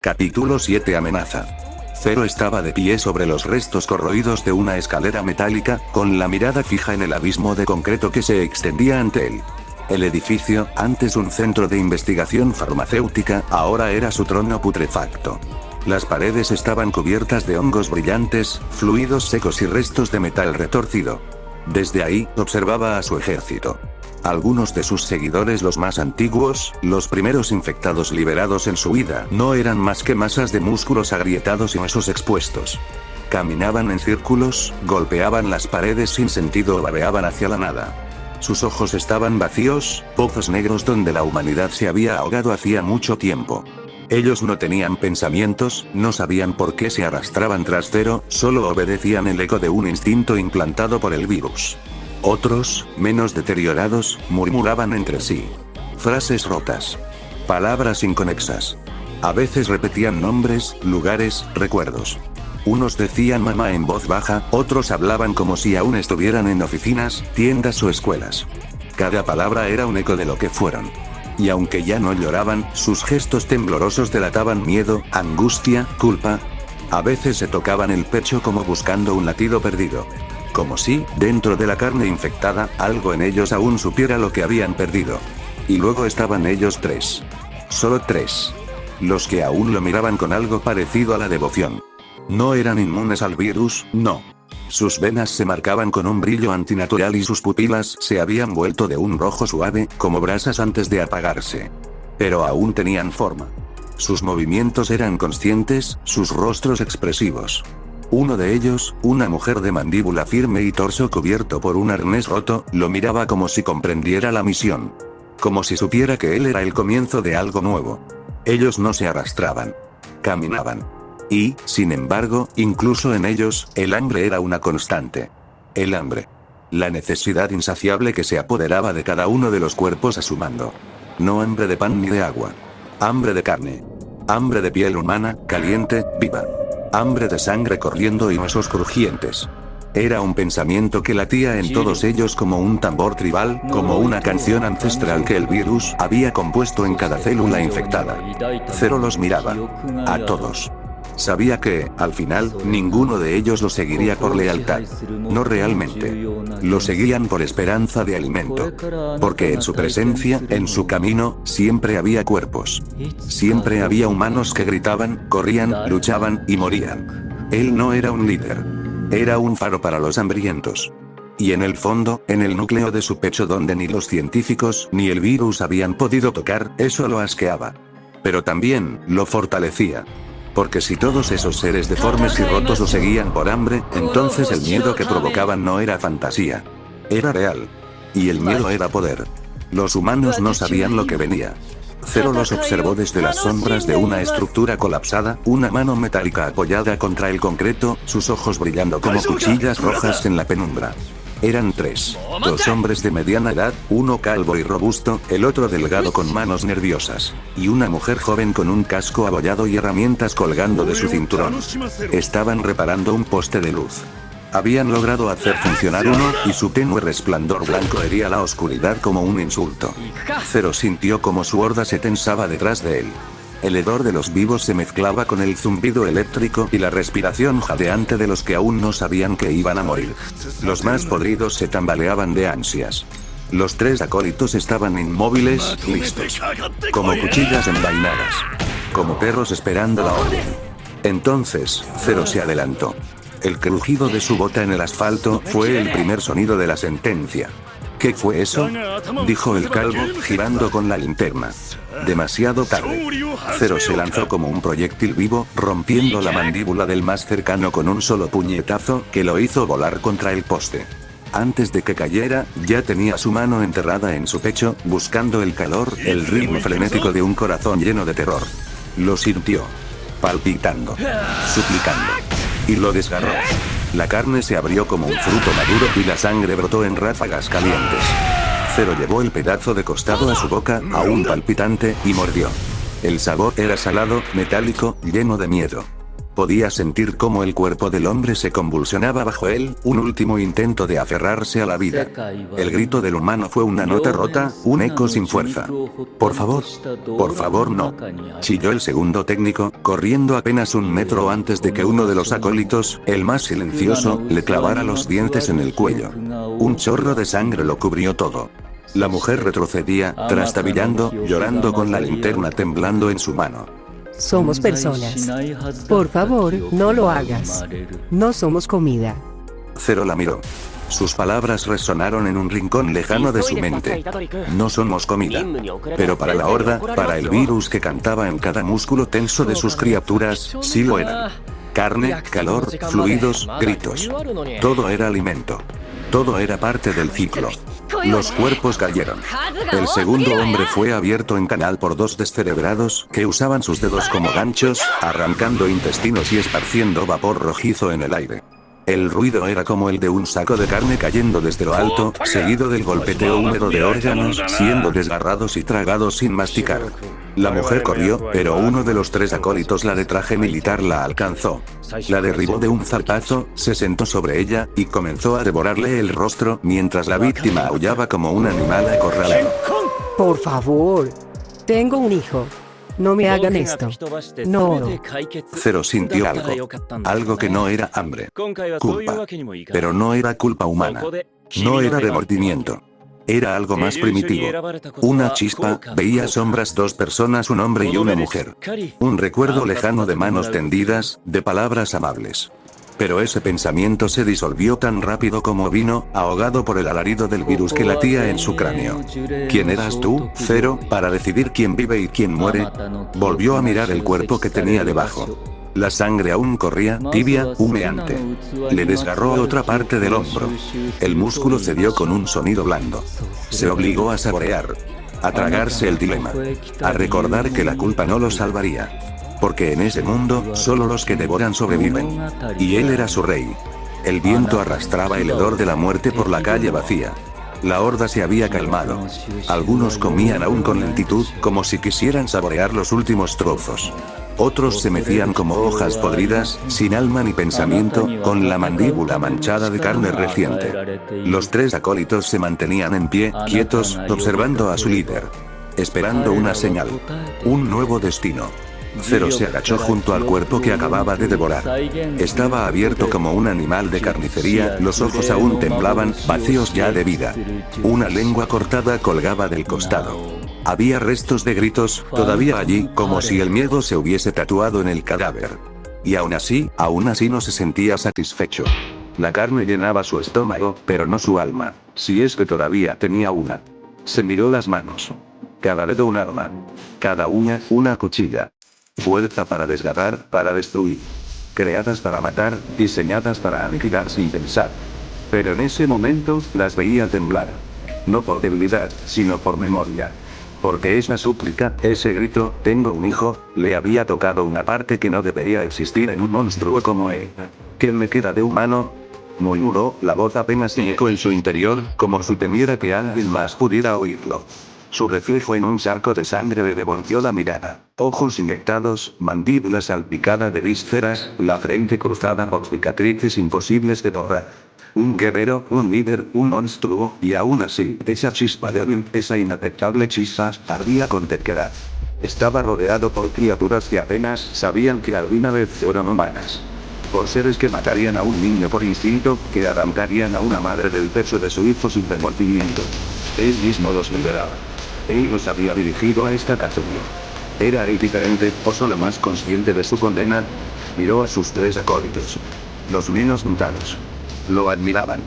Capítulo 7 Amenaza. Zero estaba de pie sobre los restos corroídos de una escalera metálica, con la mirada fija en el abismo de concreto que se extendía ante él. El edificio, antes un centro de investigación farmacéutica, ahora era su trono putrefacto. Las paredes estaban cubiertas de hongos brillantes, fluidos secos y restos de metal retorcido. Desde ahí, observaba a su ejército. Algunos de sus seguidores, los más antiguos, los primeros infectados liberados en su huida, no eran más que masas de músculos agrietados y huesos expuestos. Caminaban en círculos, golpeaban las paredes sin sentido o babeaban hacia la nada. Sus ojos estaban vacíos, pozos negros donde la humanidad se había ahogado hacía mucho tiempo. Ellos no tenían pensamientos, no sabían por qué se arrastraban tras Zero, solo obedecían el eco de un instinto implantado por el virus. Otros, menos deteriorados, murmuraban entre sí. Frases rotas. Palabras inconexas. A veces repetían nombres, lugares, recuerdos. Unos decían mamá en voz baja, otros hablaban como si aún estuvieran en oficinas, tiendas o escuelas. Cada palabra era un eco de lo que fueron. Y aunque ya no lloraban, sus gestos temblorosos delataban miedo, angustia, culpa. A veces se tocaban el pecho como buscando un latido perdido. Como si, dentro de la carne infectada, algo en ellos aún supiera lo que habían perdido. Y luego estaban ellos tres. Solo tres. Los que aún lo miraban con algo parecido a la devoción. No eran inmunes al virus, no. Sus venas se marcaban con un brillo antinatural y sus pupilas se habían vuelto de un rojo suave, como brasas antes de apagarse. Pero aún tenían forma. Sus movimientos eran conscientes, sus rostros expresivos. Uno de ellos, una mujer de mandíbula firme y torso cubierto por un arnés roto, lo miraba como si comprendiera la misión. Como si supiera que él era el comienzo de algo nuevo. Ellos no se arrastraban. Caminaban. Y, sin embargo, incluso en ellos, el hambre era una constante. El hambre. La necesidad insaciable que se apoderaba de cada uno de los cuerpos a su mando. No hambre de pan ni de agua. Hambre de carne. Hambre de piel humana, caliente, viva. Hambre de sangre corriendo y huesos crujientes. Era un pensamiento que latía en todos ellos como un tambor tribal, como una canción ancestral que el virus había compuesto en cada célula infectada. Zero los miraba. A todos. Sabía que, al final, ninguno de ellos lo seguiría por lealtad. No realmente. Lo seguían por esperanza de alimento. Porque en su presencia, en su camino, siempre había cuerpos. Siempre había humanos que gritaban, corrían, luchaban y morían. Él no era un líder. Era un faro para los hambrientos. Y en el fondo, en el núcleo de su pecho donde ni los científicos ni el virus habían podido tocar, eso lo asqueaba. Pero también, lo fortalecía. Porque si todos esos seres deformes y rotos lo seguían por hambre, entonces el miedo que provocaban no era fantasía. Era real. Y el miedo era poder. Los humanos no sabían lo que venía. Zero los observó desde las sombras de una estructura colapsada, una mano metálica apoyada contra el concreto, sus ojos brillando como cuchillas rojas en la penumbra. Eran tres. Dos hombres de mediana edad, uno calvo y robusto, el otro delgado con manos nerviosas. Y una mujer joven con un casco abollado y herramientas colgando de su cinturón. Estaban reparando un poste de luz. Habían logrado hacer funcionar uno, y su tenue resplandor blanco hería la oscuridad como un insulto. Zero sintió como su horda se tensaba detrás de él. El hedor de los vivos se mezclaba con el zumbido eléctrico y la respiración jadeante de los que aún no sabían que iban a morir. Los más podridos se tambaleaban de ansias. Los tres acólitos estaban inmóviles, listos. Como cuchillas envainadas. Como perros esperando la orden. Entonces, Zero se adelantó. El crujido de su bota en el asfalto fue el primer sonido de la sentencia. ¿Qué fue eso?, dijo el calvo, girando con la linterna. Demasiado tarde. Zero se lanzó como un proyectil vivo, rompiendo la mandíbula del más cercano con un solo puñetazo, que lo hizo volar contra el poste. Antes de que cayera, ya tenía su mano enterrada en su pecho, buscando el calor, el ritmo frenético de un corazón lleno de terror. Lo sintió. Palpitando. Suplicando. Y lo desgarró. La carne se abrió como un fruto maduro y la sangre brotó en ráfagas calientes. Zero llevó el pedazo de costado a su boca, aún palpitante, y mordió. El sabor era salado, metálico, lleno de miedo. Podía sentir cómo el cuerpo del hombre se convulsionaba bajo él, un último intento de aferrarse a la vida. El grito del humano fue una nota rota, un eco sin fuerza. Por favor no. Chilló el segundo técnico, corriendo apenas 1 metro antes de que uno de los acólitos, el más silencioso, le clavara los dientes en el cuello. Un chorro de sangre lo cubrió todo. La mujer retrocedía, trastabillando, llorando con la linterna temblando en su mano. Somos personas. Por favor, no lo hagas. No somos comida. Zero la miró. Sus palabras resonaron en un rincón lejano de su mente. No somos comida. Pero para la horda, para el virus que cantaba en cada músculo tenso de sus criaturas, sí lo eran. Carne, calor, fluidos, gritos. Todo era alimento. Todo era parte del ciclo. Los cuerpos cayeron. El segundo hombre fue abierto en canal por 2 descerebrados que usaban sus dedos como ganchos, arrancando intestinos y esparciendo vapor rojizo en el aire. El ruido era como el de un saco de carne cayendo desde lo alto, seguido del golpeteo húmedo de órganos, siendo desgarrados y tragados sin masticar. La mujer corrió, pero uno de los 3 acólitos de traje militar la alcanzó. La derribó de un zarpazo, se sentó sobre ella, y comenzó a devorarle el rostro, mientras la víctima aullaba como un animal acorralado. Por favor. Tengo un hijo. No me hagan esto. No. Zero sintió algo. Algo que no era hambre. Culpa. Pero no era culpa humana. No era remordimiento. Era algo más primitivo. Una chispa, veía sombras, 2 personas, un hombre y una mujer. Un recuerdo lejano de manos tendidas, de palabras amables. Pero ese pensamiento se disolvió tan rápido como vino, ahogado por el alarido del virus que latía en su cráneo. ¿Quién eras tú, Zero, para decidir quién vive y quién muere? Volvió a mirar el cuerpo que tenía debajo. La sangre aún corría, tibia, humeante. Le desgarró otra parte del hombro. El músculo cedió con un sonido blando. Se obligó a saborear, a tragarse el dilema, a recordar que la culpa no lo salvaría. Porque en ese mundo, solo los que devoran sobreviven. Y él era su rey. El viento arrastraba el hedor de la muerte por la calle vacía. La horda se había calmado. Algunos comían aún con lentitud, como si quisieran saborear los últimos trozos. Otros se mecían como hojas podridas, sin alma ni pensamiento, con la mandíbula manchada de carne reciente. Los 3 acólitos se mantenían en pie, quietos, observando a su líder. Esperando una señal. Un nuevo destino. Zero se agachó junto al cuerpo que acababa de devorar. Estaba abierto como un animal de carnicería, los ojos aún temblaban, vacíos ya de vida. Una lengua cortada colgaba del costado. Había restos de gritos, todavía allí, como si el miedo se hubiese tatuado en el cadáver. Y aún así no se sentía satisfecho. La carne llenaba su estómago, pero no su alma, si es que todavía tenía una. Se miró las manos. Cada dedo un arma. Cada uña, una cuchilla. Fuerza para desgarrar, para destruir. Creadas para matar, diseñadas para aniquilar sin pensar. Pero en ese momento, las veía temblar. No por debilidad, sino por memoria. Porque esa súplica, ese grito, tengo un hijo, le había tocado una parte que no debería existir en un monstruo como él. ¿Qué me queda de humano? Murmuró, la voz apenas se eco en su interior, como si temiera que alguien más pudiera oírlo. Su reflejo en un charco de sangre le devolvió la mirada. Ojos inyectados, mandíbula salpicada de vísceras, la frente cruzada por cicatrices imposibles de borrar. Un guerrero, un líder, un monstruo, y aún así, esa chispa débil, esa inaceptable chispa, ardía con terquedad. Estaba rodeado por criaturas que apenas sabían que alguna vez fueron humanas. Por seres que matarían a un niño por instinto, que arrancarían a una madre del pecho de su hijo sin remordimiento. Él mismo los liberaba. Él los había dirigido a esta cacería. ¿Era él diferente, o solo más consciente de su condena? Miró a sus 3 acólitos. Los menos montados. Lo admiraban.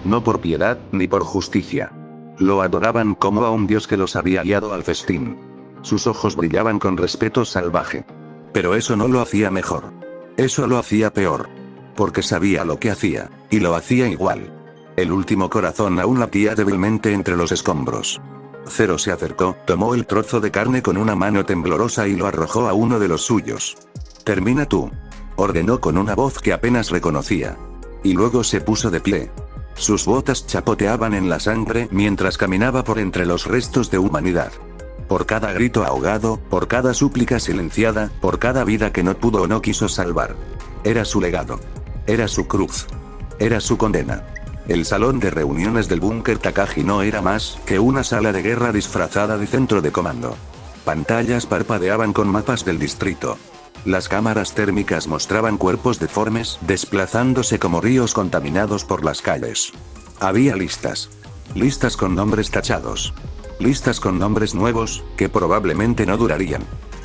No por piedad, ni por justicia. Lo adoraban como a un dios que los había guiado al festín. Sus ojos brillaban con respeto salvaje. Pero eso no lo hacía mejor. Eso lo hacía peor. Porque sabía lo que hacía, y lo hacía igual. El último corazón aún latía débilmente entre los escombros. Zero se acercó, tomó el trozo de carne con una mano temblorosa y lo arrojó a uno de los suyos. «Termina tú», ordenó con una voz que apenas reconocía. Y luego se puso de pie. Sus botas chapoteaban en la sangre mientras caminaba por entre los restos de humanidad. Por cada grito ahogado, por cada súplica silenciada, por cada vida que no pudo o no quiso salvar. Era su legado. Era su cruz. Era su condena. El salón de reuniones del búnker Takagi no era más que una sala de guerra disfrazada de centro de comando. Pantallas parpadeaban con mapas del distrito. Las cámaras térmicas mostraban cuerpos deformes desplazándose como ríos contaminados por las calles. Había listas. Listas con nombres tachados. Listas con nombres nuevos, que probablemente no durarían.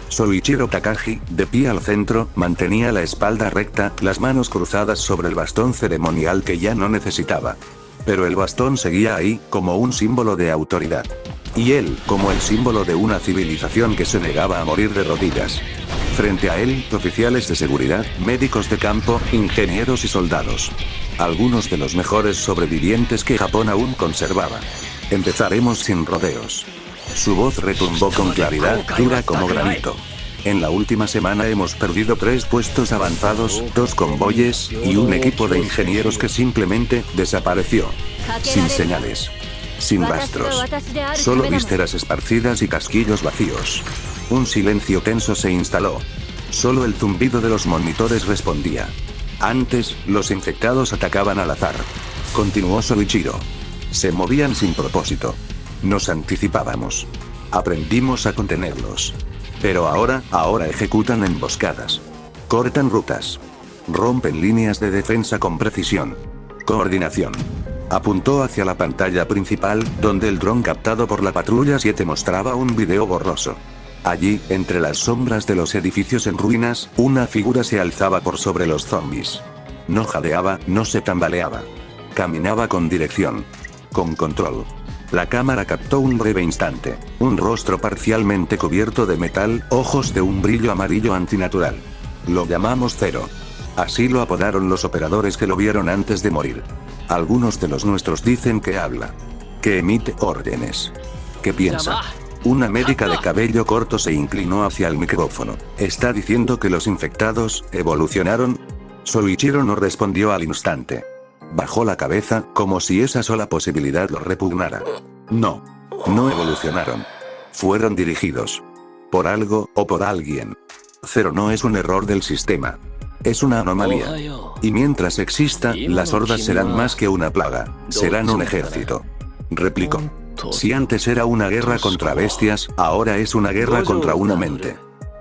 Soichiro Takagi, de pie al centro, mantenía la espalda recta, las manos cruzadas sobre el bastón ceremonial que ya no necesitaba. Pero el bastón seguía ahí, como un símbolo de autoridad. Y él, como el símbolo de una civilización que se negaba a morir de rodillas. Frente a él, oficiales de seguridad, médicos de campo, ingenieros y soldados. Algunos de los mejores sobrevivientes que Japón aún conservaba. Empezaremos sin rodeos. Su voz retumbó con claridad, dura como granito. En la última semana hemos perdido 3 puestos avanzados, 2 convoyes, y un equipo de ingenieros que simplemente desapareció. Sin señales. Sin rastros. Solo vísceras esparcidas y casquillos vacíos. Un silencio tenso se instaló. Solo el zumbido de los monitores respondía. Antes, los infectados atacaban al azar. Continuó Soichiro. Se movían sin propósito. Nos anticipábamos. Aprendimos a contenerlos. Pero ahora ejecutan emboscadas. Cortan rutas. Rompen líneas de defensa con precisión. Coordinación. Apuntó hacia la pantalla principal, donde el dron captado por la patrulla 7 mostraba un video borroso. Allí, entre las sombras de los edificios en ruinas, una figura se alzaba por sobre los zombies. No jadeaba, no se tambaleaba. Caminaba con dirección. Con control. La cámara captó un breve instante. Un rostro parcialmente cubierto de metal, ojos de un brillo amarillo antinatural. Lo llamamos Zero. Así lo apodaron los operadores que lo vieron antes de morir. Algunos de los nuestros dicen que habla. Que emite órdenes. Que piensa. Una médica de cabello corto se inclinó hacia el micrófono. ¿Está diciendo que los infectados evolucionaron? Soichiro no respondió al instante. Bajó la cabeza, como si esa sola posibilidad lo repugnara. No. No evolucionaron. Fueron dirigidos. Por algo, o por alguien. Zero no es un error del sistema. Es una anomalía. Y mientras exista, las hordas serán más que una plaga. Serán un ejército. Replicó. Si antes era una guerra contra bestias, ahora es una guerra contra una mente.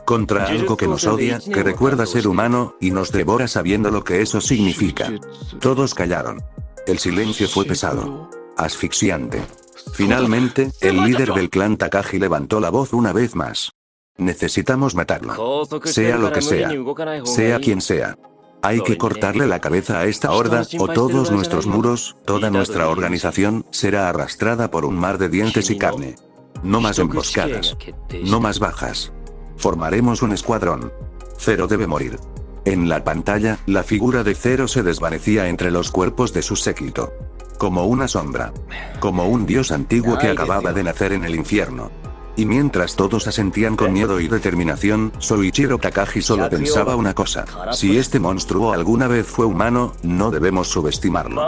Contra algo que nos odia, que recuerda ser humano, y nos devora sabiendo lo que eso significa. Todos callaron. El silencio fue pesado. Asfixiante. Finalmente, el líder del clan Takagi levantó la voz una vez más. Necesitamos matarlo. Sea lo que sea. Sea quien sea. Hay que cortarle la cabeza a esta horda, o todos nuestros muros, toda nuestra organización, será arrastrada por un mar de dientes y carne. No más emboscadas. No más bajas. Formaremos un escuadrón. Zero debe morir. En la pantalla, la figura de Zero se desvanecía entre los cuerpos de su séquito. Como una sombra. Como un dios antiguo que acababa de nacer en el infierno. Y mientras todos asentían con miedo y determinación, Soichiro Takagi solo pensaba una cosa. Si este monstruo alguna vez fue humano, no debemos subestimarlo.